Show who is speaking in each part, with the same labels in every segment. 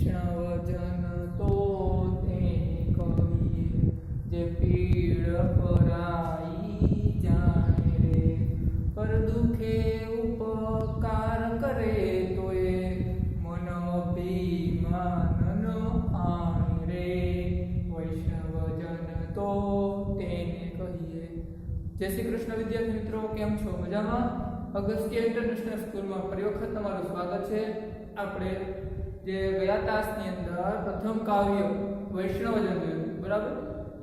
Speaker 1: વૈષ્ણવજન તો તેને કહીએ જે પીડ પરાઈ જાણે રે, પર દુખે ઉપકાર કરે તો એ મન અભિમાન આણે રે, વૈષ્ણવજન તો તેને કહીએ. જય શ્રી કૃષ્ણ વિદ્યાર્થી મિત્રો, કેમ છો? મજામાં? અગસ્ત્ય ઇન્ટરનેશનલ સ્કૂલમાં ફરી વખત તમારું સ્વાગત છે. આપણે જે ગયા તાસની અંદર પ્રથમ કાવ્ય વૈષ્ણવજન જોયું, બરાબર?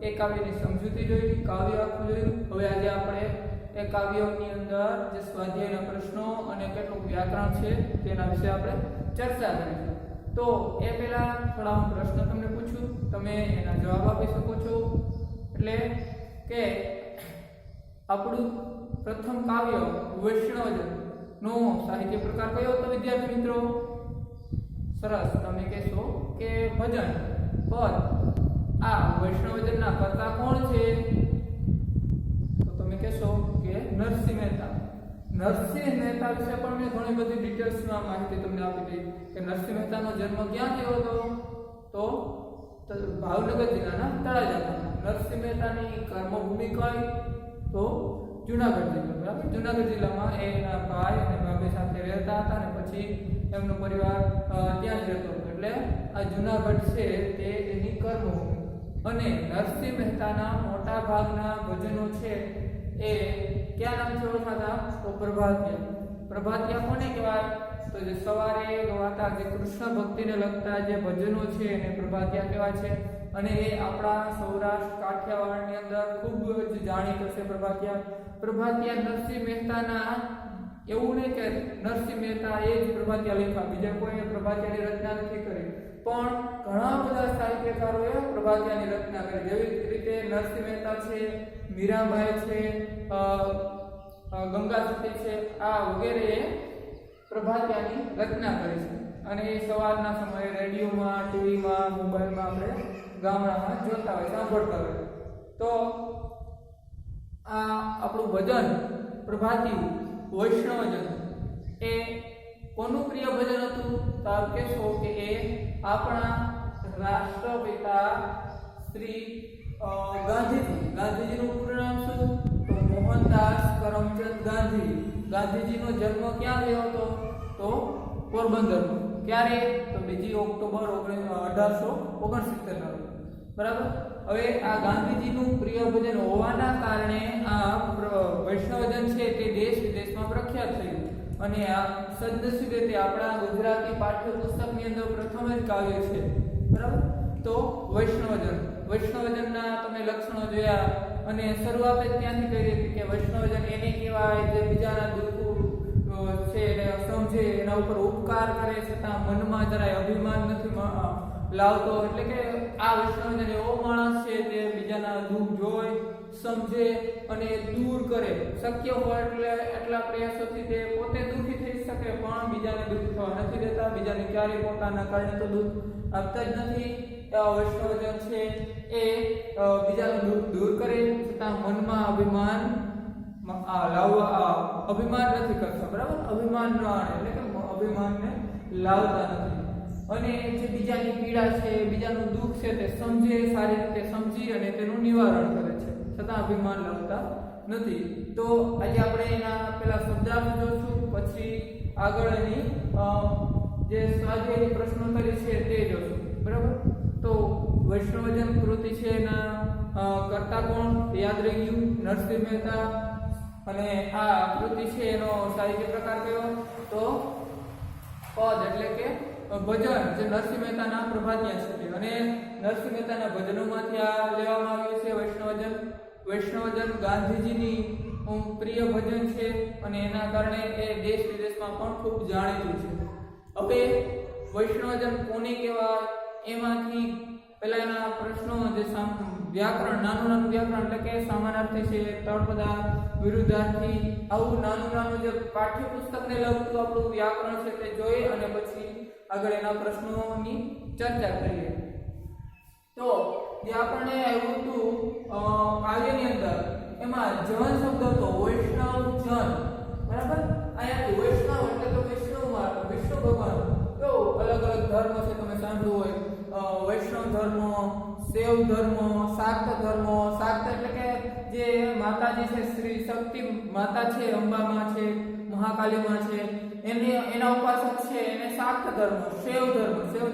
Speaker 1: એ કાવ્યની સમજૂતી જોઈ, કાવ્ય આખું જોયું. હવે આજે આપણે એ કાવ્યની અંદર જે સ્વાધ્યાયના પ્રશ્નો અને કેટલું વ્યાકરણ છે તેના વિશે આપણે ચર્ચા કરીશું. તો એ પહેલા થોડા હું પ્રશ્ન તમને પૂછું, તમે એના જવાબ આપી શકો છો. એટલે કે આપણું પ્રથમ કાવ્ય વૈષ્ણવજન નો સાહિત્ય પ્રકાર કયો હતો વિદ્યાર્થી મિત્રો? સરસ, તમે કહેશો કે ભજન. પર આ વૈષ્ણવજનના કર્તા કોણ છે? તો તમે કહેશો કે નરસિંહ મહેતા. નરસિંહ મહેતા વિશે પણ મેં ઘણી બધી ડિટેલ્સમાં માહિતી તમને આપી દીધી કે નરસિંહ મહેતાનો જન્મ ક્યાં થયો હતો? તો ભાવનગર જિલ્લાના તળાજા. નરસિંહ મહેતાની કર્મભૂમિ કઈ? તો જુનાગઢ જિલ્લો, બરાબર? જુનાગઢ જિલ્લામાં એના ભાઈ અને ભાભી સાથે રહેતા હતા અને પછી એમનો પરિવાર ત્યાં જ રહેતો હતો. એટલે આ જુનાગઢ છે તે એની કર્મભૂમિ. અને નરસિંહ મહેતાના મોટા ભાગના ભજનો છે એ કયા નામથી ઓળખાતા? તો પ્રભાતિયા. પ્રભાતિયા કોને કહેવાય? તો જે સવારે ગવાતા જે કૃષ્ણ ભક્તિને લગતા જે ભજનો છે એને પ્રભાતિયા કહેવાય છે. અને એ આપણા સૌરાષ્ટ્ર કાઠિયાવાડની અંદર ખૂબ જ જાણીતો છે પ્રભાતિયા. પ્રભાતિયા નરસિંહ મહેતાના, એવું નહીં કે નરસિંહ મહેતા એ જ પ્રભાતિયા લખ્યા, બીજા કોઈ પ્રભાતિયાની રચના નથી કરી, પણ ઘણા બધા સાહિત્યકારોએ પ્રભાતિયાની રચના કરી. જેવી રીતે નરસિંહ મહેતા છે, મીરાબાઈ છે, ગંગાસતી છે, આ વગેરે પ્રભાતિયાની રચના કરી છે. અને એ સવારના સમયે રેડિયોમાં, ટીવીમાં, મોબાઈલમાં આપણે ગામડામાં જોતા હોય, સાંભળતા હોય. તો આ આપણું ભજન પ્રભાતિયું વૈષ્ણવજન એ કોનું પ્રિય ભજન હતું? તો આપ કહેશો કે એ આપણા રાષ્ટ્રપિતા શ્રી ગાંધીજી. ગાંધીજીનું પૂરું નામ શું? તો મોહનદાસ કરમચંદ ગાંધી. ગાંધીજીનો જન્મ ક્યાં થયો હતો? તો પોરબંદરમાં. ક્યારે? તો 2 ઓક્ટોબર 1869 ના રોજ, બરાબર? હવે આ ગાંધીજીનું પ્રિય ભજન હોવાના કારણે આ વૈષ્ણવજન છે તે દેશ વિદેશમાં પ્રખ્યાત થયું. અને આ સદનસીબે તે આપણા ગુજરાતી પાઠ્યપુસ્તકની અંદર પ્રથમ જ કાવ્ય છે, બરાબર? તો વૈષ્ણવજનના તમે લક્ષણો જોયા અને શરૂઆત જ ત્યાંથી કરી હતી કે વૈષ્ણવજન એને કહેવાય જે બીજાના દુઃખો છે એને સમજે, એના ઉપર ઉપકાર કરે, છતાં મનમાં જરાય અભિમાન નથી લાવતો. એટલે કે આ વૈષ્ણવજન એવો માણસ છે જે બીજાના દુઃખ જોઈ, સમજે અને દૂર કરે. શક્ય હોય એટલે એટલા પ્રયાસોથી તે પોતે દુઃખી થઈ શકે, પણ બીજાને દુઃખી થવા નથી દેતા. બીજાને ક્યારેય પોતાના કારણે તો દુઃખ આપતા જ નથી. વૈષ્ણવજન છે એ બીજાનું દુઃખ દૂર કરે, છતાં મનમાં અભિમાન અભિમાન નથી કરતા, બરાબર? અભિમાન ન આણે, એટલે કે અભિમાનને લાવતા નથી. અને જે બીજાની પીડા છે, બીજાનું દુઃખ છે તે સમજે, સારી રીતે સમજી અને તેનું નિવારણ કરે છે, છતાં અભિમાન લાવતા નથી. તો આજે આપણે એના પેલા શબ્દાર્થ જોશું, પછી આગળ એની જે સ્વાધ્યાયની પ્રશ્નોત્તરી છે તે જોશું, બરાબર? તો વૈષ્ણવજન કૃતિ છે એના કર્તા કોણ? યાદ રહી ગયું, નરસિંહ મહેતા. અને આ કૃતિ છે એનો સાહિત્ય પ્રકાર કયો? તો પદ, એટલે કે ભજન, જે નરસિંહ મહેતાના પ્રભાતિયા છે. અને નરસિંહ મહેતાના ભજનોમાંથી આ લેવામાં આવ્યું છે વૈષ્ણવજન. વૈષ્ણવજન ગાંધીજીની પ્રિય ભજન છે અને એના કારણે એ દેશ વિદેશમાં પણ ખૂબ જાણીતું છે. હવે વૈષ્ણવજન કોને કહેવાય? એમાંથી પહેલા એના પ્રશ્નો, જે વ્યાકરણ, નાનું વ્યાકરણ, એટલે કે સમાનાર્થી છે, તળપદા, વિરુદ્ધાર્થી, આવું નાનું જે પાઠ્યપુસ્તકને લગતું આપણું વ્યાકરણ છે તે જોઈએ અને પછી આગળ એના પ્રશ્નોની ચર્ચા કરીએ. તો જે આપણને આવ્યું હતું કાવ્યની અંદર, એમાં જન શબ્દ હતો વૈષ્ણવજન, બરાબર? અહીંયાથી વૈષ્ણવ એટલે તો વિષ્ણુ ભગવાન. તો અલગ અલગ ધર્મ છે, તમે સાંભળ્યું હોય વૈષ્ણવ ધર્મ, શૈવ ધર્મ, શાક્ત ધર્મ. શાક્ત એટલે કે જે માતાજી છે શ્રી શક્તિ માતા છે, અંબામાં છે, મહાકાલીમાં છે, એના ઉપાસક છે એને શાક્ત ધર્મ. શૈવ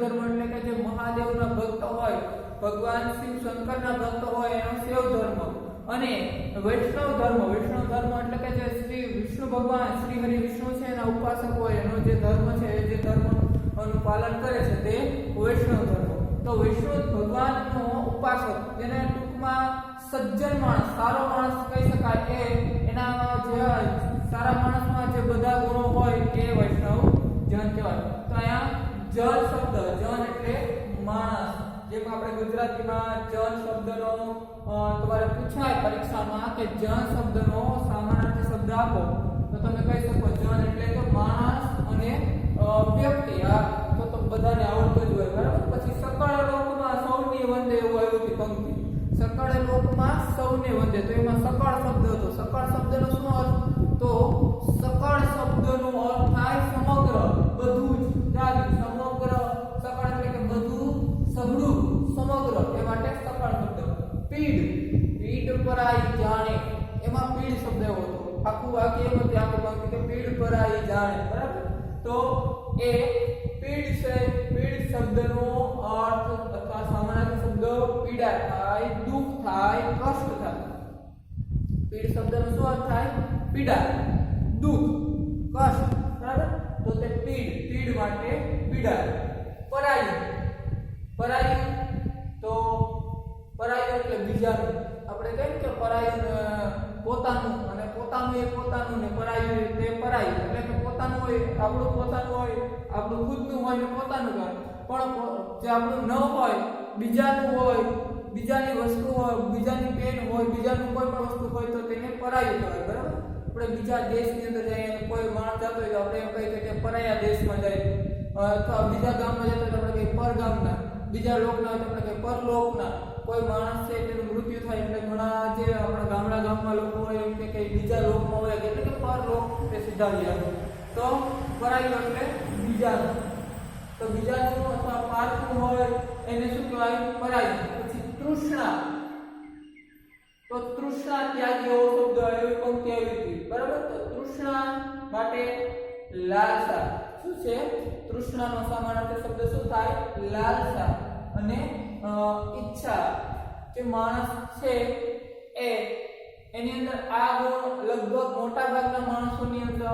Speaker 1: ધર્મ એટલે કે જે મહાદેવના ભક્ત હોય, ભગવાન શિવ શંકરના ભક્ત હોય એનો શૈવ ધર્મ. અને વૈષ્ણવ ધર્મ એટલે કે જે શ્રી વિષ્ણુ ભગવાન શ્રી હરિ વિષ્ણુ છે એના ઉપાસક હોય એનો જે ધર્મ છે એ જે ધર્મનું પાલન કરે છે તે વૈષ્ણવ ધર્મ. તો વિષ્ણુ ભગવાનનો ઉપાસક જેને ટૂંકમાં સજ્જન માણસ, સારો માણસ કહી શકાય, એના જે સારા માણસમાં જે બધા ગુણો હોય એ વૈષ્ણવ જન કહેવાય. તો અહીંયા જન શબ્દ, જન એટલે માણસ, જેમ આપણે ગુજરાતીમાં જન શબ્દનો તમારે પૂછાય પરીક્ષામાં કે જન શબ્દનો સામાનાર્થી શબ્દ આપો તો તમે કહી શકો જન એટલે કે માણસ અને વ્યક્તિ. આ તો બધાને આવડતું જ હોય, બરાબર. પછી સકળ લોકમાં સૌને વંદે એવું આવ્યું હતી પંક્તિ. સકળ લોકમાં સૌને વંદે, તો એમાં સકળ શબ્દ હતો. સકળ શબ્દનો શું અર્થ? તો સકળ શબ્દનો અર્થ થાય સમગ્ર, બધું જ, સમગ્ર. સકળ એટલે કે બધું, સઘળું, સમગ્ર, એ માટે સકળ શબ્દ. પીડ પરાઈ જાણે, એમાં પીડ શબ્દ એવો હતો. આખું વાક્ય એમ હતું, આખું વાક્ય કે પીડ પરાઈ જાણે, બરાબર. તો એ પીડ છે, પીડ શબ્દનો અર્થ અથવા સામાન્ય શબ્દ પીડા થાય, દુઃખ થાય, કષ્ટ થાય. પીડ શબ્દનો શું અર્થ થાય? પીડા, દુઃખ, કષ્ટ, બરાબર. તો તે પીડ માટે પીડા. પરાઈ તો પરાયું એટલે બીજાનું. આપણે કહીએ કે પરાયું પોતાનું, અને પોતાનું એ પોતાનું, ને પરાયું તે પરાયું. એટલે કે પોતાનું હોય, આપણું પોતાનું હોય, આપણું ખુદનું હોય ને પોતાનું હોય. પણ જે આપણું ન હોય, બીજાનું હોય, બીજાની વસ્તુ હોય, બીજાની પેન હોય, બીજાનું કોઈ પણ વસ્તુ હોય તો તેને પરાયું કહેવાય, બરાબર. આપણે બીજા દેશની અંદર જઈએ, કોઈ માણસ જતો હોય તો આપણે એમ કહીએ કે પરાયા દેશમાં જાય, અથવા બીજા ગામમાં જતો હોય તો આપણે કહીએ પરગામના, બીજા લોકના હોય તો આપણે કહીએ પરલોકના. કોઈ માણસ છે તેનું મૃત્યુ થાય એટલે ઘણા જે આપણા ગામમાં લોકો હોય એમ કે બીજા લોકમાં હોય, એટલે કે પરલોક તે સિધાવી આવે. તો પરાયું એટલે બીજાનું. તો બીજાનું અથવા પારકું હોય એને શું કહેવાય? પરાયું. પછી તૃષ્ણા, તો તૃષ્ણા ત્યાગી એવો શબ્દ એવી પંક્તિ આવી હતી, બરાબર. તો તૃષ્ણા માટે લાલસા. શું છે? તૃષ્ણાનો સામાન્ય શબ્દ શું થાય? લાલસા. અને ઈચ્છા. જે માણસ છે એની અંદર આ ગુણ લગભગ મોટા ભાગના માણસોની અંદર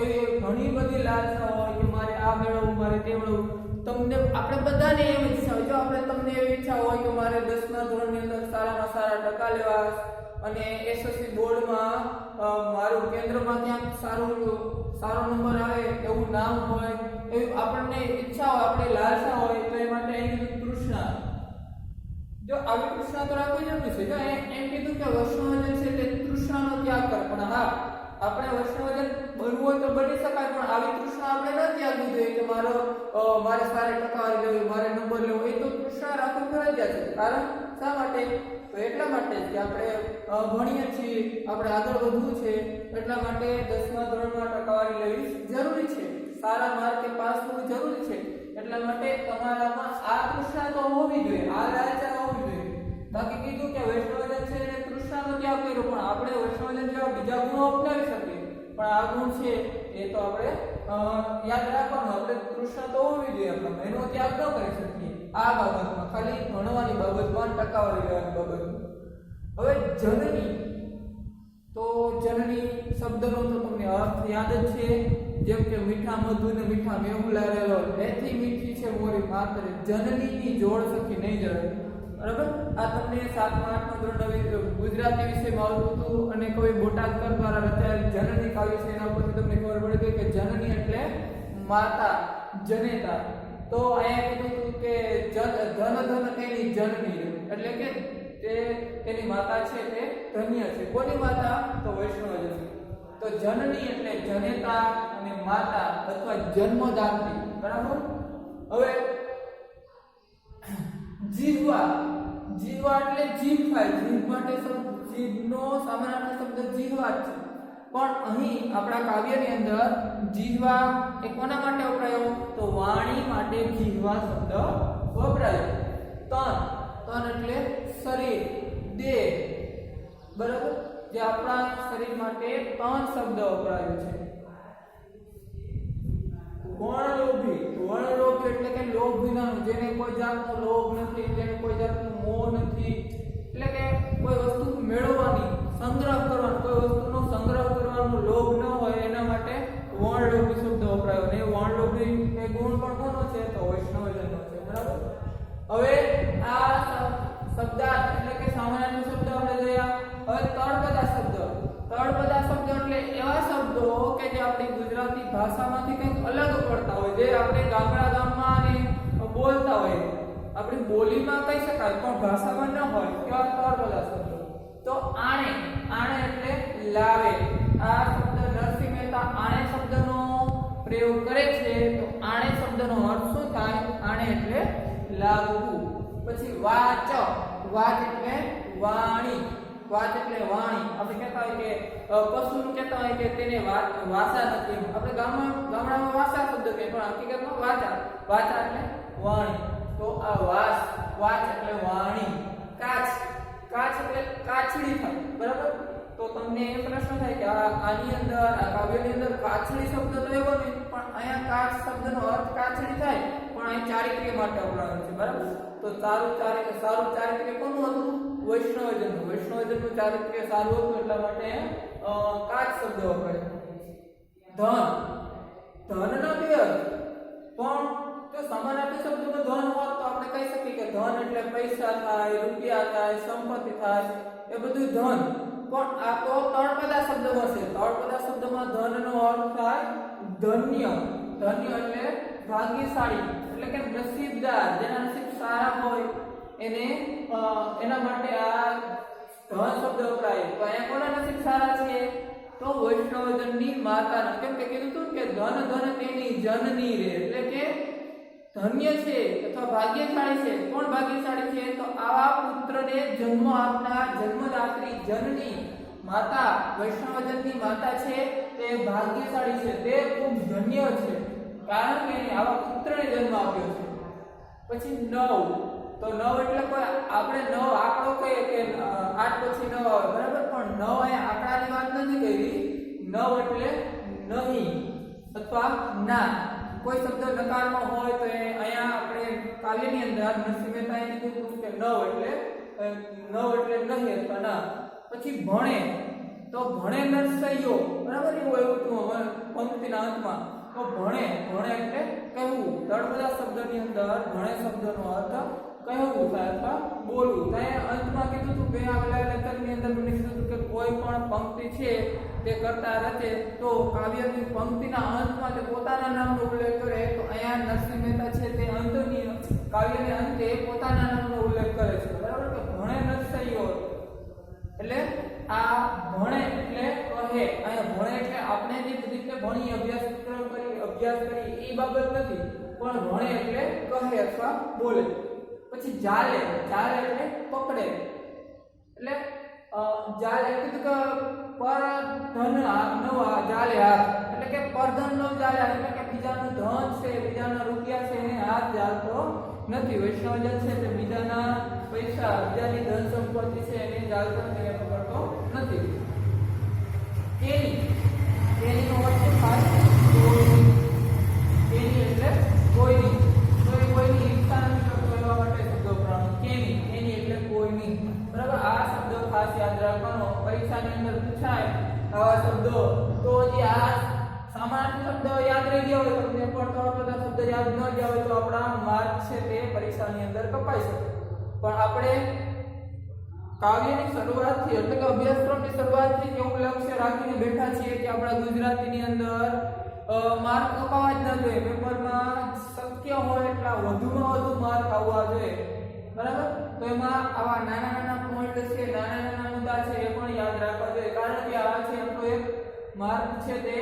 Speaker 1: એવી ઘણી બધી લાલસા હોય કે મારે આ મેળવવું, મારે તે મેળવવું. તમને આપણે બધાને એમ ઈચ્છા હોય, જો આપણે તમને એવી ઈચ્છા હોય કે મારે 10મા ધોરણની અંદર સારામાં સારા ટકા લેવા અને એસએસસી બોર્ડમાં મારું કેન્દ્રમાં ક્યાંક સારો નંબર આવે એવું નામ હોય, એવી આપણને ઈચ્છા હોય, આપણે લાલસા હોય, તો એ માટે અહીં તૃષ્ણા. જો આવી તૃષ્ણા તો રાખવી જરૂરી છે. જો એમ કીધું કે વૈષ્ણવજન છે તે તૃષ્ણાનો ત્યાગ કરે, પણ હા, આપણે વૈષ્ણવજન બનવું હોય તો બની શકાય, પણ આવી તૃષ્ણા આપણે ન ત્યાગવી જોઈએ કે મારે સારી ટકાવારી લેવી, મારે નંબર લેવો. એ તો તૃષ્ણા રાખવું ફરજિયાત છે. કારણ શા માટે? તો એટલા માટે કે આપણે ભણીએ છીએ, આપણે આગળ વધવું છે, એટલા માટે 10મા ધોરણમાં ટકાવારી લેવી જરૂરી છે, સારા માર્કે પાસ થવું જરૂરી છે. એટલા માટે તમારામાં આ તૃષ્ણા તો હોવી જોઈએ, આ લાલસા હોવી જોઈએ. બાકી કીધું કે વૈષ્ણવજન છે એને તૃષ્ણાનો ત્યાગ કર્યો, પણ આપણે વૈષ્ણવજન જેવા બીજા ગુણો અપનાવી શકીએ, પણ આ ગુણ છે એ તો આપણે યાદ રાખવાનું. આપણે તૃષ્ણા તો હોવી જોઈએ, આપણે એનો ત્યાગ ન કરી શકીએ આ બાબતમાં, ખાલી ભણવાની બાબતમાં, ટકાવારી લેવાની બાબતમાં. હવે જનની, તો જનની શબ્દનો તો તમને અર્થ યાદ જ છે. જેમ કે મીઠા મધુ ને મીઠા મેહુલા રેલો, એથી મીઠી છે મોરી માત્ર, જનનીની જોડ સખી નહીં જણાય, બરાબર. આ તમને 7મા 8મા ધોરણ ગુજરાતી વિષયમાં આવતું હતું, અને કોઈ બોટાદકર દ્વારા રચાયેલ જનની કાવ્ય છે એના ઉપરથી તમને ખબર પડી ગઈ કે જનની એટલે માતા, જનેતા. તો અહીંયા કીધું હતું કે ધન તેની જનની, એટલે કે તેની માતા છે તે ધન્ય છે. કોની માતા? તો વૈષ્ણવજન. તો જનની એટલે જનેતા અને માતા અથવા જન્મદાત્રી, બરાબર. હવે જીવવા એટલે જીભ થાય. જીભ માટે જીભનો સામાન્ય શબ્દ જીહવા છે. પણ અહીં આપણા કાવ્યની અંદર જીહવા એ કોના માટે વપરાયો? તો વાણી માટે જીહવા શબ્દ વપરાયો. તન એટલે શરીર, દેહ, બરાબર, જે આપણા શરીર માટે તન શબ્દ વપરાયો છે. વર્ણલોભી એટલે કે લોભ વિનાનું, જેને કોઈ જાતનો લોભ નથી, જેને કોઈ જાતનો મોહ નથી, એટલે કે કોઈ વસ્તુ મેળવવાની, સંગ્રહ કરવાનો, કોઈ વસ્તુનો સંગ્રહ કરવાનો લોભ ન હોય એના માટે વર્ણલોભી શબ્દ વપરાયો. અને વર્ણલોભી એ ગુણ પણ કોનો છે? તો વૈષ્ણવજનનો છે. બરાબર. હવે આ શબ્દાર્થ એટલે કે સામાન્ય શબ્દ આપણે જોયા. હવે તળપદા શબ્દ. તળપદા શબ્દ એટલે એવા શબ્દો કે જે આપણી ગુજરાતી ભાષામાંથી કંઈક અલગ પડતા હોય, જે આપણે ગામમાં અને બોલતા હોય, આપણી બોલીમાં કહી શકાય પણ ભાષામાં ન હોય, એવા તળપદા શબ્દો. તો આણે એટલે લાવે. આ શબ્દ નરસિંહ મહેતા આણે શબ્દનો પ્રયોગ કરે છે. તો આણે શબ્દનો અર્થ શું થાય? આણે એટલે લાવવું. પછી વાચ એટલે વાણી. વાચ એટલે વાણી. આપણે કહેતા હોય કે પશુનું કહેતા હોય કે તેને વાસા નથી. આપણે ગામડામાં વાસા શબ્દ કહે, પણ હકીકતમાં વાચા એટલે વાણી. તો આ વાચ એટલે વાણી. કાચ એટલે કાચડી થાય. બરાબર. તો તમને એ પ્રશ્ન થાય કે આની અંદર, આ કાવ્યની અંદર કાચડી શબ્દ તો એવો નહીં, પણ અહીંયા કાચ શબ્દનો અર્થ કાચડી થાય, પણ અહીં ચારિત્ર્ય માટે વપરાયો છે. બરાબર. તો સારું ચારિત્ર્ય કોનું હતું? વૈષ્ણવજનનું. વૈષ્ણવજનનું ચારિત્ર્ય સારું હતું, એટલા માટે કાચ શબ્દ વપરાયો. ધનના બે અર્થ. પણ જો સમાનાર્થી શબ્દમાં ધન હોત તો આપણે કહી શકીએ કે ધન એટલે પૈસા થાય, રૂપિયા થાય, સંપત્તિ થાય, એ બધું ધન. પણ આ તો તળપદા શબ્દમાં છે. તળપદા શબ્દમાં ધનનો અર્થ થાય ધન્ય. ધન્ય એટલે ભાગ્યશાળી, એટલે કે નસીબદાર, જેના નસીબ સારા હોય એને એના માટે આ ધન શબ્દ વપરાય. તો અહીંયા કોના નસીબ સારા છે? તો વૈષ્ણવજનની માતાના. કેમ કે કીધું હતું કે ધન તેની જનની રે, એટલે કે ધન્ય છે અથવા ભાગ્યશાળી છે. કોણ ભાગ્યશાળી છે? તો આવા પુત્રને જન્મ આપનાર જન્મદાત્રી જનની માતા, વૈષ્ણવજનની માતા છે તે ભાગ્યશાળી છે, તે ખૂબ ધન્ય છે, કારણ કે આવા પુત્રને જન્મ આપ્યો છે. પછી 9. તો 9 એટલે કોઈ આપણે 9 આંકડો કહીએ કે 8 પછી 9 આવે. બરાબર. પણ 9 અહીંયા આંકડાની વાત નથી કરી. 9 એટલે નહીં અથવા ના. કોઈ શબ્દ નકારમાં હોય તો અહીંયા આપણે કાવ્યની અંદર નરસિંહ મહેતાએ કીધું કે 9 એટલે નહીં અથવા ના. પછી ભણે. તો ભણે નરસૈયો. બરાબર. એવું હતું પંક્તિના અંતમાં. તો ભણે એટલે કહેવું. તળપદા શબ્દની અંદર ભણે શબ્દનો અર્થ કહેવું થાય અથવા બોલવું. ત્યાં અંતમાં કીધું હતું કે આગલા લેક્ચરની અંદર મને કીધું હતું કે કોઈ પણ પંક્તિ છે તે કરતા રચે તો કાવ્યની પંક્તિના અંતમાં તે પોતાના નામનો ઉલ્લેખ કરે. તો અહીંયા નરસિંહ મહેતા છે તે અંતની કાવ્યને અંતે પોતાના નામનો ઉલ્લેખ કરે છે. બરાબર. કે ભણે નરસૈયો એટલે આ ભણે એટલે કહે. અહીંયા ભણે એટલે આપણે જે રીતે ભણી અભ્યાસ કરી એ બાબત નથી, પણ ભણે એટલે કહે અથવા બોલે. પછી જાલે એટલે પકડે. એટલે જાલે એટલે કે પર ધન નવા જાલે હાથ, એટલે કે પરધન નો જાલે, એટલે કે બીજાનું ધન છે, બીજાના રૂપિયા છે એને હાથ જાલતો નથી. વૈષ્ણવજન છે તે બીજાના પૈસા, બીજાની ધન સંપત્તિ છે એને જાલતો નથી, પકડતો નથી. કેનીનો અર્થ થાય કેની એટલે કોઈની. તો એ કોઈની ઈચ્છા નથી કરતો એવા માટે શબ્દ વપરાયો. કેની એટલે કોઈની. બરાબર. આ શબ્દ ખાસ યાદ રાખવાનો. પરીક્ષાની અંદર પૂછાય આવા શબ્દો. તો જે આ સામાન્ય શબ્દ યાદ રહી ગયા હોય તમને, પણ તળપદા શબ્દ યાદ ન ગયા હોય તો આપણા માર્ક છે તે પરીક્ષાની અંદર કપાઈ શકે. પણ આપણે કાવ્યની શરૂઆતથી એટલે કે અભ્યાસક્રમની શરૂઆતથી એવું લક્ષ્ય રાખીને બેઠા છીએ કે આપણા ગુજરાતીની અંદર માર્ક કપાવા જ ન જોઈએ. પેપરમાં શક્ય હોય એટલા વધુમાં વધુ માર્ક આવવા જોઈએ. બરાબર. તો એમાં આવા નાના પોઈન્ટ છે, નાના મુદ્દા છે એ પણ યાદ રાખવા જોઈએ, કારણ કે આ છે આપણો એક માર્ક છે તે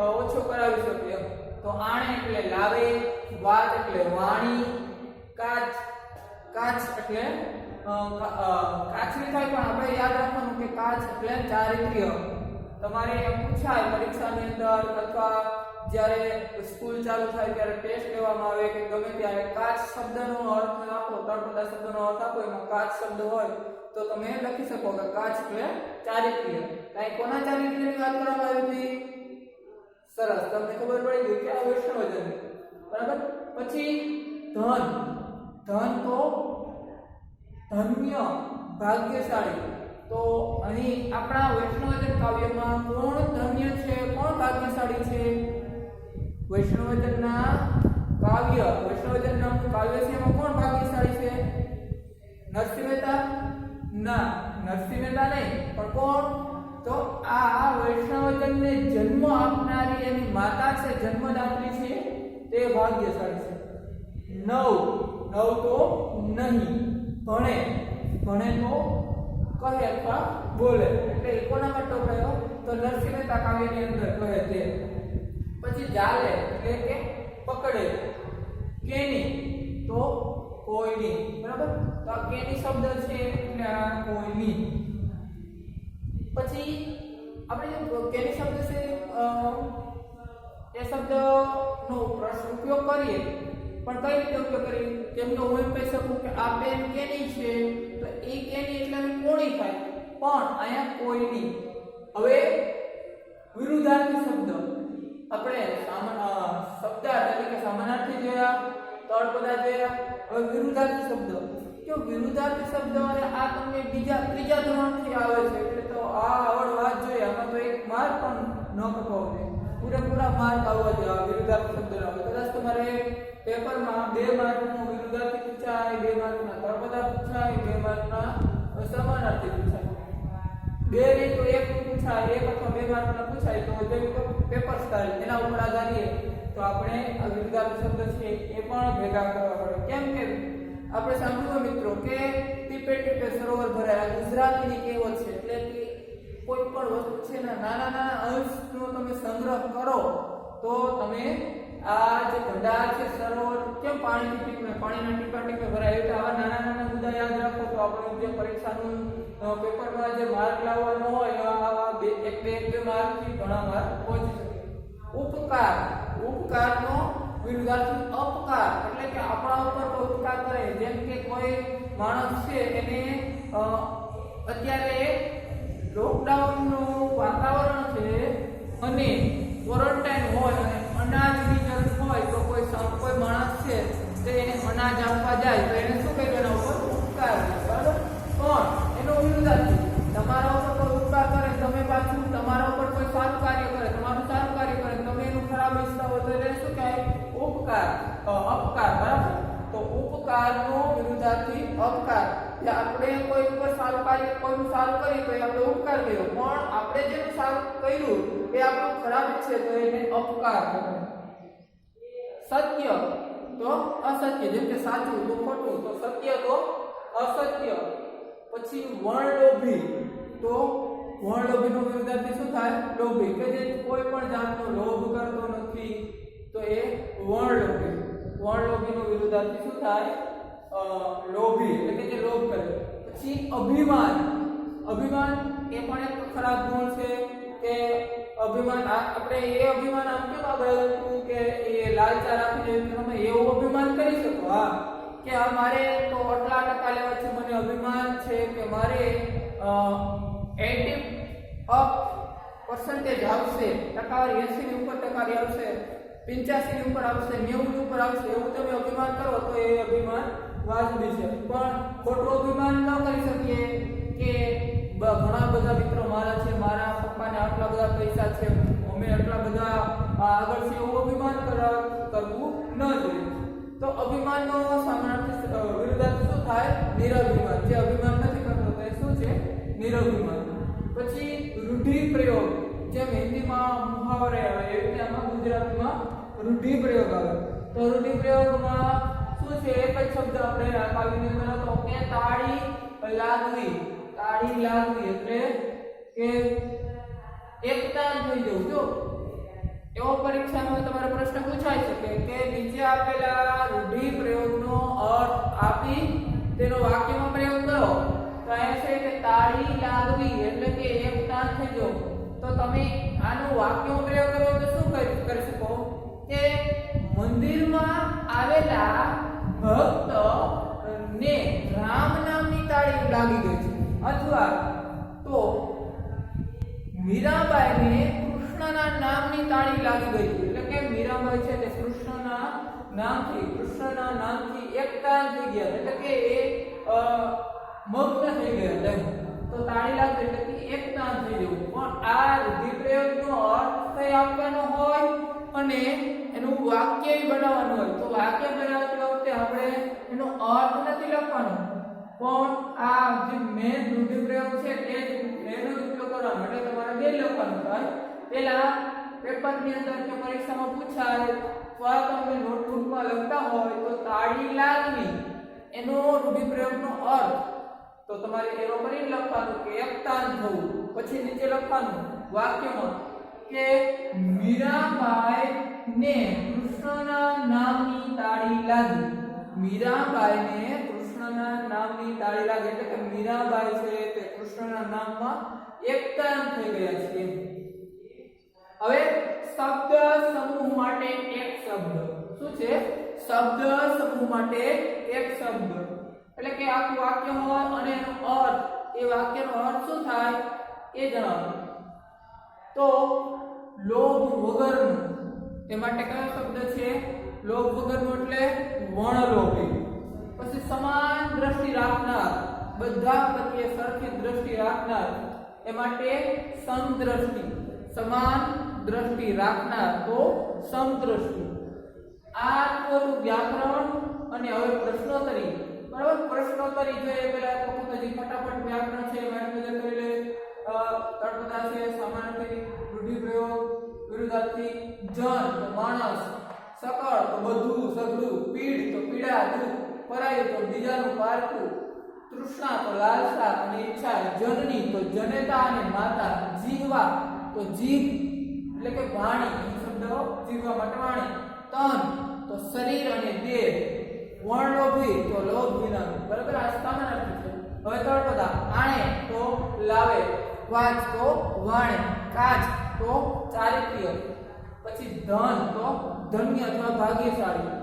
Speaker 1: ઓછો કરાવી શકીએ. તો આણે એટલે લાવે, વાત એટલે વાણી, કાચ એટલે કાચની થાય, પણ આપણે યાદ રાખવાનું કે કાચ એટલે ચારિત્ર્ય. તમારે એમ પૂછાય પરીક્ષાની અંદર અથવા જ્યારે સ્કૂલ ચાલુ થાય ત્યારે ટેસ્ટ લેવામાં આવે કે ગમે ત્યારે કાચ શબ્દનો અર્થ આપો, તળપદા શબ્દનો અર્થ આપો, એમાં કાચ શબ્દ હોય તો તમે લખી શકો કે કાચ એટલે ચારિત્ર્ય. કાંઈ કોના ચારિત્ર્યની વાત કરવામાં આવી હતી? સરસ, તમને ખબર પડી ગઈ કે આ વૈષ્ણવજન. બરાબર. પછી ધન. ધન તો ધન્ય, ભાગ્યશાળી. તો અહીં આપણા વૈષ્ણવજન કાવ્યમાં કોણ ધન્ય છે, કોણ ભાગ્યશાળી છે? વૈષ્ણવજનના કાવ્ય, વૈષ્ણવજન નામનું કાવ્ય છે એમાં કોણ ભાગ્યશાળી છે? નરસિંહ મહેતા? ના, નરસિંહ મહેતા નહીં, પણ કોણ? તો આ વૈષ્ણવજનને જન્મ આપનારી એની માતા છે, જન્મદાત્રી છે, તે ભાગ્યશાળી છે. નવ તો નહીં, ભણે. ભણે તો કહે અથવા બોલે, એટલે કોના માટે વપરાયો? તો નરસિંહ મહેતા કાવ્યની અંદર કહે તે. પછી જાલે એટલે કે પકડે. કેની તો કોઈની. બરાબર. તો આ કેની શબ્દ છે એટલે આ કોઈની. પછી આપણે જે કેની શબ્દ છે એ શબ્દનો ઉપયોગ કરીએ, પણ કઈ રીતે ઉપયોગ કરીએ? કેમ કે હું એમ કહી શકું કે આ પેન કેની છે, તો એ કેની એટલે કોણી થાય, પણ અહીંયા કોઈની. હવે વિરુદ્ધાર્થી શબ્દ આપણે શબ્દાર્થ એટલે કે સમાનાર્થી જોયા, તળપદા જોયા. હવે વિરુદ્ધાર્થી શબ્દ, કે વિરુદ્ધાર્થી શબ્દ અને આ તમને ત્રીજા ધોરણથી આવે છે, એટલે તો આ આવડવા જ જોઈએ. આમાં તો એક માર્ક પણ ન કપાવો જોઈએ, પૂરેપૂરા માર્ક આવવા જોઈએ આ વિરુદ્ધાર્થી શબ્દના. કદાચ તમારે પેપરમાં 2 માર્કનું વિરુદ્ધાર્થી પૂછાય, 2 માર્કના તળપદા પૂછાય, 2 માર્કના સમાનાર્થી પૂછાય, 2 નહીં તો 1 પૂછાય, 1 અથવા 2 માર્કના પૂછાય. તો જે પેપર સ્ટાઇલ એના ઉપર આધારીએ તો આપણે આ વિરુદ્ધાર્થી શબ્દ છે એ પણ ભેગા કરવા પડે. કેમ કે આપણે સાંભળ્યું મિત્રો કે ટીપે ટીપે સરોવર ભરાય, ગુજરાતીની કહેવત છે. એટલે કે કોઈ પણ વસ્તુ છે ને નાના નાના અંશનો તમે સંગ્રહ કરો તો તમે આ જે ભંડાર છે સરોવર કેમ પાણીના ટીપા ટીપે ભરાય, એટલે આવા નાના નાના મુદ્દા યાદ રાખો તો આપણે જે પરીક્ષાનું પેપરમાં જે માર્ક લાવવાનો હોય આવા 1-2 માર્કથી ઘણા માર્ક પહોંચી શકે. ઉપકાર. ઉપકારનો વિરુદ્ધાર્થી અપકાર, એટલે કે આપણા ઉપર કોઈ ઉપકાર કરે. જેમ કે કોઈ માણસ છે એને અત્યારે લોકડાઉનનું વાતાવરણ છે અને ક્વોરન્ટાઇન હોય અને અનાજની જરૂર હોય, તો કોઈ માણસ છે તો એને અનાજ આપવા જાય તો એને શું કહેવાય? એના ઉપર ઉપકાર. બરાબર. પણ એનો વિરુદ્ધાર્થી તમારા ઉપર કોઈ ઉપકાર કરે, તમે પાછું તમારા ઉપર કોઈ સારું કાર્ય કરે, તમારું સારું કાર્ય કરે, તમે એનું ખરાબ ઈચ્છતા હોય તો એને શું કહેવાય? ઉપકાર, અપકાર. બરાબર. તો ઉપકારનો વિરુદ્ધાર્થી અપકાર. જે આપણે કોઈ ઉપર સારું કાર્ય, કોઈનું સારું કરીએ તો આપણે ઉપકાર કર્યો, પણ આપણે જેનું સારું કર્યું એ આપણું ખરાબ છે તો એને અપકાર કહેવાય. સત્ય તો અસત્ય, જેમ કે સાચું તો ખોટું, તો સત્ય તો અસત્ય. પછી વર્ણલોભી. તો વર્ણલોભીનો વિરુદ્ધાર્થી શું થાય? લોભી, કે જે કોઈ પણ જાતનો લોભ કરતો નથી તો એ વર્ણલોભી. વર્ણલોભીનો વિરુદ્ધાર્થી શું થાય? લોભી, એટલે કે જે લોભ કરે. પછી અભિમાન. અભિમાન એ પણ એક ખરાબ ગુણ છે કે અભિમાન આપણે એ અભિમાન આમ કેમ આગળ કે એ લાલચા રાખી દે, તમે એવું અભિમાન કરી શકો. હા, કે મારે તો આટલા ટકા લેવા છે, મને અભિમાન છે કે મારે 80% આવશે, ટકાવારી 80 ની ઉપર ટકાવારી આવશે, 85 ની ઉપર આવશે, 90 ની ઉપર આવશે, એવું તમે અભિમાન કરો તો એ અભિમાન વાજબી છે. પણ ખોટું અભિમાન ન કરી શકીએ કે ઘણા બધા મિત્રો મારા છે, મારા પપ્પાને આટલા બધા પૈસા છે, અમે આટલા બધા આગળ છે, એવું અભિમાન કરવું ન જોઈએ. તો અભિમાનનો સમાનાર્થી વિરુદ્ધાર્થી શું થાય? નિરભિમાન. જે અભિમાન નથી કરતો તે શું છે? નિરભિમાન. પછી રૂઢિપ્રયોગ. જેમ હિન્દીમાં મુહાવરે આવે એવી રીતે આમાં ગુજરાતીમાં રૂઢિપ્રયોગ આવે. તો રૂઢિપ્રયોગમાં શું છે? એક જ શબ્દ આપણે આ કાવ્યની અંદર હતો કે તાળી લાગવી. તાળી લાગવી એટલે કે એકતા થઈ જવું. જો એવો પરીક્ષામાં તમારો પ્રશ્ન પૂછાઈ શકે કે નીચે આપેલા રૂઢિપ્રયોગનો અર્થ આપી તેનો વાક્યમાં પ્રયોગ કરો. તો અહીંયા છે કે તાળી લાગવી એટલે કે એકતા થઈ જવું. તો તમે આનું વાક્યમાં પ્રયોગ કરો તો શું કરી શકો કે મંદિરમાં આવેલા ભક્ત ને રામ નામની તાળી લાગી ગઈ છે, અથવા તો મીરાબાઈને કૃષ્ણના નામની તાળી લાગી ગઈ છે, એટલે કે મીરાબાઈ છે તે કૃષ્ણના નામથી એકતા થઈ ગયા, એટલે કે એ મગ્ન થઈ ગયા એમ. તો તાળી લાગે એટલે કે એકતા થઈ જવું. પણ આ રૂઢિપ્રયોગનો અર્થ કઈ આપવાનો હોય અને એનું વાક્ય બનાવવાનું હોય, તો વાક્ય બનાવતી વખતે આપણે એનો અર્થ નથી લખવાનો, પણ આ જે મેન રૂઢિપ્રયોગ છે તે જ એનો ઉપયોગ કરવાનો. એટલે તમારે બે લખવાનું થાય. પહેલા પેપરની અંદર કે પરીક્ષામાં પૂછાય અથવા તમે નોટબુકમાં લખતા હોય તો તાળી લાગવી એનો રૂઢિપ્રયોગનો અર્થ તો તમારે એનો કરીને લખવાનું કે એકતાન થવું. પછી નીચે લખવાનું વાક્યમાં કે મીરાબાઈ ને કૃષ્ણના નામની તાળી લાગી. મીરાબાઈને કૃષ્ણના નામની તાળી લાગી એટલે કે મીરાબાઈ છે તે કૃષ્ણના નામમાં એકતાન થઈ ગયા છે. હવે શબ્દ સમૂહ માટે એક શબ્દ. શું છે? શબ્દ સમૂહ માટે એક શબ્દ એટલે કે આખું વાક્ય હોય અને એનો અર્થ, એ વાક્યનો અર્થ શું થાય એ જણાવો. તો લોભ વગરનું, એ માટે કયો શબ્દ છે? લોભ વગરનું એટલે વર્ણલોભી. પછી સમાન દ્રષ્ટિ રાખનાર, બધા પ્રત્યે સરખી દ્રષ્ટિ રાખનાર, એ માટે સમદ્રષ્ટિ. સમાન દ્રષ્ટિ રાખનાર તો સમદ્રષ્ટિ. આ તો વ્યાકરણ. અને હવે પ્રશ્નોત્તરી. બરાબર, પ્રશ્નોત્તરી જોઈએ પહેલા વખત હજી ફટાફટ વ્યાકરણ છે વાક્ય કરી લે. તળપદા છે, સમાનાર્થી, રૂઢિપ્રયોગ, વિરુદ્ધાર્થી. જન તો માણસ, સકળ તો બધું સઘળું, પીડ તો પીડા દુઃખ, પરાયું તો બીજાનું પારખું, તૃષ્ણા તો લાલસા અને ઈચ્છા, જનની તો જનેતા અને માતા, જીહવા તો જીભ એટલે કે વાણી, શબ્દ જીહવા માટે વાણી, તન તો શરીર અને દેહ, વર્ણલોભી તો લોભ વિનાનું. બરાબર, આ સમાનાર્થી છે. હવે તળપદા. આણે તો લાવે, વાચ તો વાણે, કાચ તો ચારિત્ર્ય, પછી ધન તો ધન્ય અથવા ભાગ્યશાળી,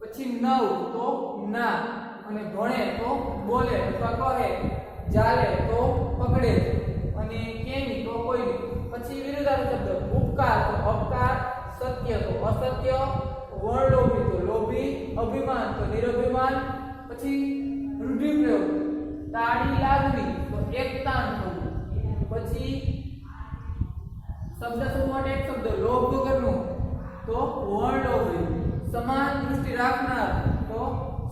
Speaker 1: પછી નવ તો ના, અને ભણે તો બોલે અથવા કહે, જાલે તો પકડે, અને કેની તો કોઈ. પછી વિરુદ્ધાર્થી શબ્દ. ઉપકાર તો અપકાર, સત્ય તો અસત્ય, વર્ણલોભી તો લોભી, અભિમાન તો નિરભિમાન. પછી રૂઢિપ્રયોગ. તાળી લાગવી તો એકતાન થવું. પછી શબ્દ સમૂહ માટે એક શબ્દ. લોભ વગરનું તો વર્ણલોભી. સમાન દૃષ્ટિ રાખનાર તો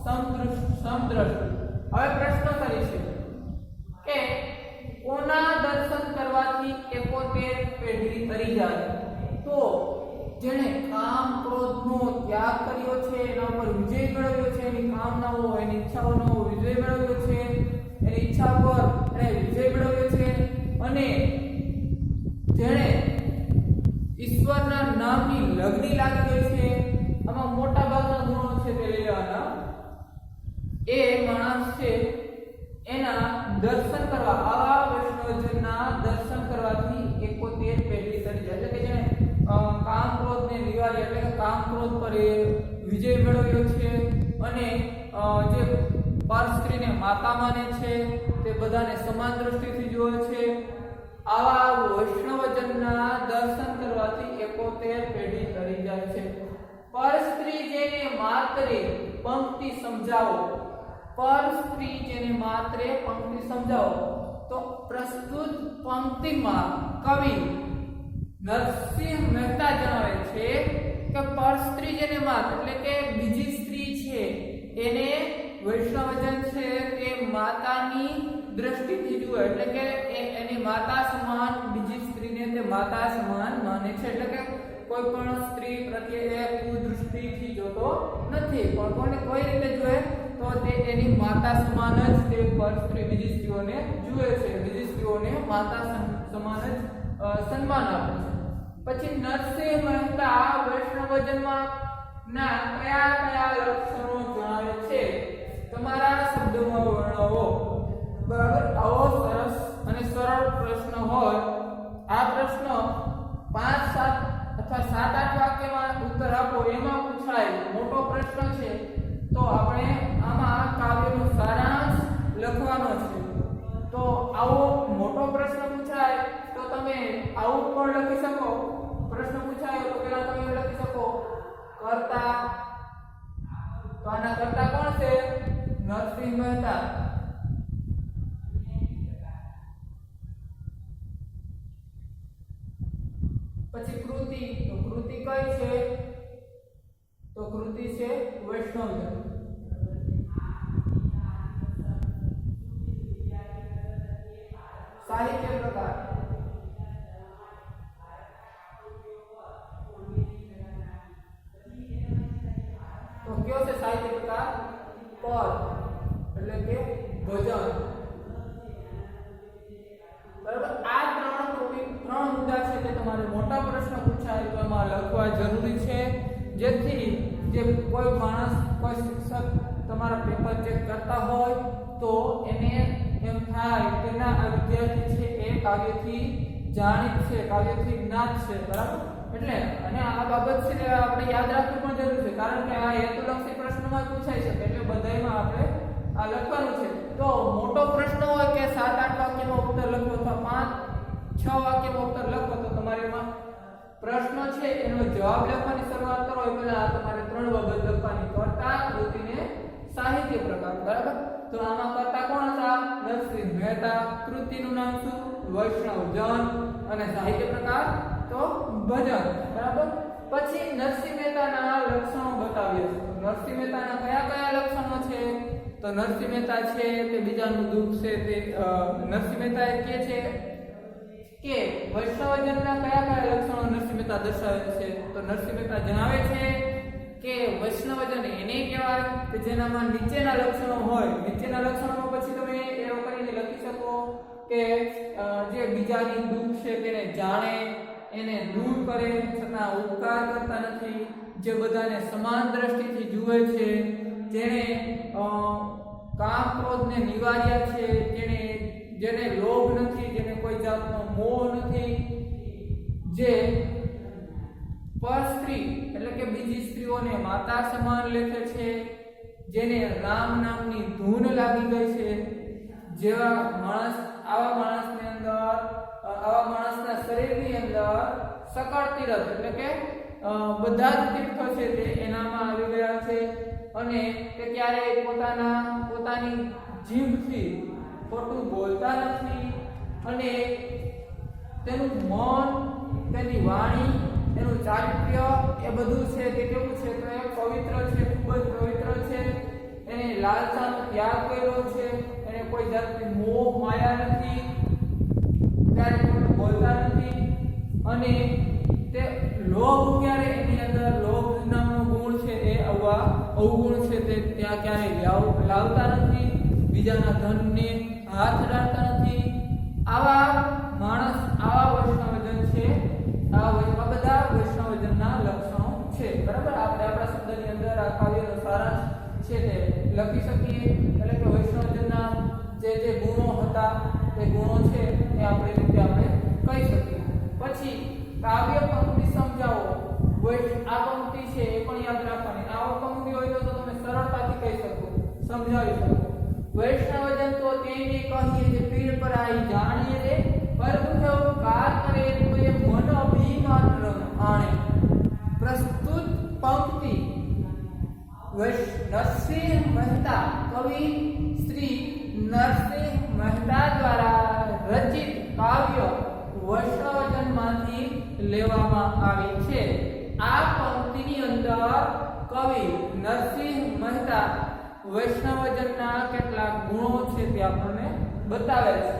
Speaker 1: સમદ્રષ્ટિ. હવે પ્રશ્ન કરીશું કે કોના દર્શન કરવાથી 71 પેઢી તરી જાય? તો જેણે કામ ક્રોધનો ત્યાગ કર્યો છે, એના ઉપર વિજય મેળવ્યો છે, એની કામનાઓ એની ઈચ્છાઓનો વિજય મેળવ્યો છે, એની ઈચ્છા પર એને વિજય મેળવ્યો છે, અને જેણે ઈશ્વરના નામની લગની લાગી ગઈ છે. આમાં મોટા ભાગના ગુણો છે તે લઈ લેવાના. એ માણસ છે એના દર્શન કરવા, આવા વૈષ્ણવજનના દર્શન કરવાથી 71 પેઢી તરી જાય. એટલે કે જેણે કામ ક્રોધ ને નિવાર્ય એટલે કે કામ ક્રોધ પર એ વિજય મેળવ્યો છે, અને જે પર સ્ત્રીને માતા માને છે તે બધાને સમાન દ્રષ્ટિથી જોવે છે. આવા વૈષ્ણવજનના દર્શન કરવાથી 71 પેઢી તરી જાય છે. પર સ્ત્રી જેને માત્રે પંક્તિ સમજાવો, પર સ્ત્રી જેને માત્રે પંક્તિ સમજાવો, તો પ્રસ્તુત પંક્તિમાં કવિ નરસિંહ મહેતા જણાવે છે કે પર સ્ત્રી જેને માત એટલે કે બીજી સ્ત્રી છે એને વૈષ્ણવજન છે તે માતાની દ્રષ્ટિથી જુએ, એટલે કે એની માતા સમાન બીજી સ્ત્રીને તે માતા સમાન માને છે. એટલે કે કોઈ પણ સ્ત્રી પ્રત્યે કુદૃષ્ટિથી જોતો નથી, પણ કોઈ રીતે જુએ તો તે એની માતા સમાન જ તે પર સ્ત્રી બીજી સ્ત્રીઓને જુએ છે, બીજી સ્ત્રીઓને માતા સમાન જ સન્માન આપે છે. પછી નરસિંહ મહેતા વૈષ્ણવજનમાં ના કયા કયા લક્ષણો જણાવે છે તમારા શબ્દોમાં વર્ણવો. બરાબર, આવો સરસ અને સરળ પ્રશ્ન હોય. આ તો આના કરતા કોણ છે? નરસિંહ મહેતા. પછી કૃતિ, તો કૃતિ કઈ છે? તો કૃતિ છે વૈષ્ણવજન. સાહિત્ય પ્રકાર, તો કયો છે સાહિત્ય પ્રકાર? પદ એટલે કે ભજન. બરાબર. આ ત્રણ મુદ્દા છે તે તમારે મોટા પ્રશ્ન પૂછાય તો એમાં લખવા જરૂરી છે, જેથી જે કોઈ માણસ, કોઈ શિક્ષક તમારા પેપર ચેક કરતા હોય તો એને એમ થાય કે ના આ વિદ્યાર્થી છે એ કાવ્યથી જાણીત છે, કાવ્યથી જ્ઞાત છે. બરાબર. એટલે અને આ બાબત છે આપણે યાદ રાખવી પણ જરૂરી છે, કારણ કે આ હેતુલક્ષી પ્રશ્નમાં પૂછાઈ શકે. એટલે બધાયમાં આપણે આ લખવાનું છે. તો મોટો પ્રશ્ન હોય કે 7-8 વાક્યનો ઉત્તર લખો અથવા 5-6 વાક્યનો ઉત્તર લખો, તો તમારે એમાં પ્રશ્ન છે એનો જવાબ લખવાની શરૂઆત કરો એ પહેલા તમારે 3 બાબત લખવાની: કર્તા, કૃતિને સાહિત્ય પ્રકાર. બરાબર. તો આમાં કર્તા કોણ હતા? નરસિંહ મહેતા. કૃતિનું નામ શું? વૈષ્ણવજન. અને સાહિત્ય પ્રકાર તો ભજન. બરાબર. પછી નરસિંહ મહેતાના લક્ષણો બતાવીએ છીએ. નરસિંહ મહેતાના કયા કયા લક્ષણો છે? તો નરસિંહ મહેતા છે તે બીજાનું દુઃખ છે તે નરસિંહ મહેતા કહે છે કે વૈષ્ણવજનના કયા કયા લક્ષણો નરસિંહ મહેતા દર્શાવે છે? તો નરસિંહ મહેતા જણાવે છે કે વૈષ્ણવજન એને કહેવાય કે જેનામાં નીચેના લક્ષણો હોય. નીચેના લક્ષણોમાં પછી તમે એવો કરીને લખી શકો કે જે બીજાની દુઃખ છે તેને જાણે, એને દૂર કરે છતાં ઉપકાર કરતા નથી, જે બધાને સમાન દ્રષ્ટિથી જુએ છે, જેને કામ ક્રોધને નિવાર્યા છે, જેને લોભ નથી, જેને કોઈ જાતનો મોહ નથી, જે પરસ્ત્રી એટલે કે બીજી સ્ત્રીઓને માતા સમાન લેખે છે, જેને રામ નામની ધૂન લાગી ગઈ છે, જેવા માણસ, આવા માણસની અંદર, આવા માણસના શરીરની અંદર સકળ તીરથ એટલે કે બધા જ તીર્થો છે તે એનામાં આવી ગયા છે, અને તે ક્યારેય પોતાની જીભથી ખોટું બોલતા નથી, અને તેનું મન, તેની વાણી, એનું ચારિત્ર્ય એ બધું છે તે કેવું છે? તો એ પવિત્ર છે, ખૂબ જ પવિત્ર છે. એને લાલસાનો ત્યાગ કર્યો છે, એને કોઈ જાતની મોહ માયા નથી, ક્યારે ખોટું બોલતા નથી, અને તે લોભ ક્યારે એની અંદર લોભ નામનો ગુણ છે એ અવગુણ છે તે ત્યાં ક્યારેય લાવતા નથી, બીજાના ધનને હાથ અડાડતા નથી. આવા માણસ, આવા વૈષ્ણવજન છે. આ બધા વૈષ્ણવજનના લક્ષણો છે. બરાબર. આપણે આપણા શબ્દની અંદર આ કાવ્યનો સારાંશ છે તે લખી શકીએ. એટલે કે વૈષ્ણવજનના જે ગુણો હતા તે ગુણો છે એ આપણી રીતે આપણે કહી શકીએ. પછી કાવ્ય પંક્તિ સમજાવો. આ પંક્તિ છે એ પણ યાદ રાખવાની. આવો પંક્તિ હોય તો તમે સરળતાથી કહી શકો, સમજાવી શકો. વૈષ્ણવજન તો તેને કહીએ જે પીર પર આવી જાણીએ રે, પરબુદ્ધ ઉપકાર કરે તો એ મન અભિમાન આણે. પ્રસ્તુત પંક્તિ નરસિંહ મહેતા, કવિ શ્રી નરસિંહ મહેતા દ્વારા રચિત કાવ્ય વૈષ્ણવજનમાંથી લેવામાં આવી છે. આ પંક્તિની અંદર કવિ નરસિંહ મહેતા વૈષ્ણવજનના કેટલાક ગુણો છે તે આપણને બતાવે છે.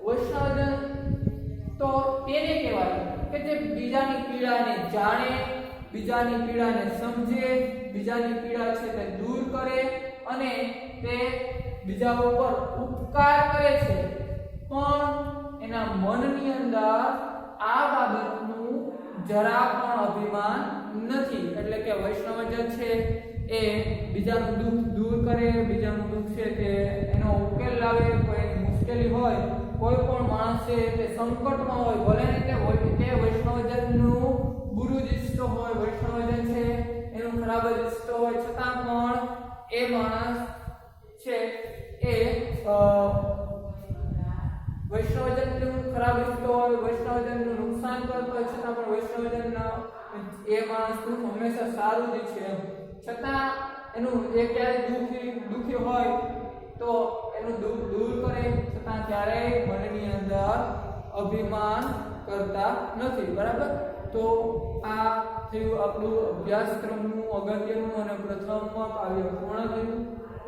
Speaker 1: વૈષ્ણવજન તો તેને કહેવાય કે જે બીજાની પીડાને જાણે, બીજાની પીડાને સમજે, બીજાની પીડા છે તે દૂર કરે, અને તે બીજા ઉપર ઉપકાર કરે છે, પણ એના મનની અંદર આ બાબતનું જરા પણ અભિમાન નથી. એટલે કે વૈષ્ણવજન છે એ બીજાનું દુઃખ દૂર કરે, બીજાનું દુઃખ છે તે એનો ઉકેલ લાવે. કોઈ મુશ્કેલી હોય, કોઈ પણ માણસ છે તે સંકટમાં હોય, ભલે ને તે વૈષ્ણવજનનું બુરું જ ઈચ્છતો હોય, વૈષ્ણવજન છે એનું ખરાબ જ ઈચ્છતો હોય, છતાં પણ એ માણસ છે એ વૈષ્ણવજનનું ખરાબ ઈચ્છતો હોય, વૈષ્ણવજનનું નુકસાન કરતો હોય, છતાં પણ વૈષ્ણવજનના એ માણસનું હંમેશા સારું જ છે. છતાં એનું એ ક્યારેય દુઃખી હોય તો એનું દુઃખ દૂર કરે છતાં ક્યારેય મનની અંદર અભિમાન કરતા નથી. બરાબર. તો આ થયું આપણું અભ્યાસક્રમનું અગત્યનું અને પ્રથમ કાવ્ય પૂર્ણ થયું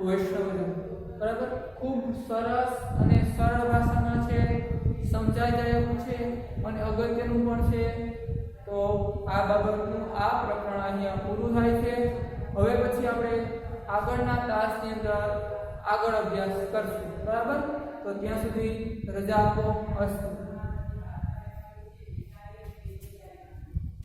Speaker 1: વૈષ્ણવજન. બરાબર. ખૂબ સરસ અને સરળ ભાષામાં છે, સમજાઈ જાય એવું છે અને અગત્યનું પણ છે. તો આ બાબતનું આ પ્રકરણ અહીંયા પૂરું થાય છે. હવે પછી આપણે આગળના તાસની અંદર આગળ અભ્યાસ કરશું. બરાબર. તો ત્યાં સુધી રજા આપો. અસ્તુ.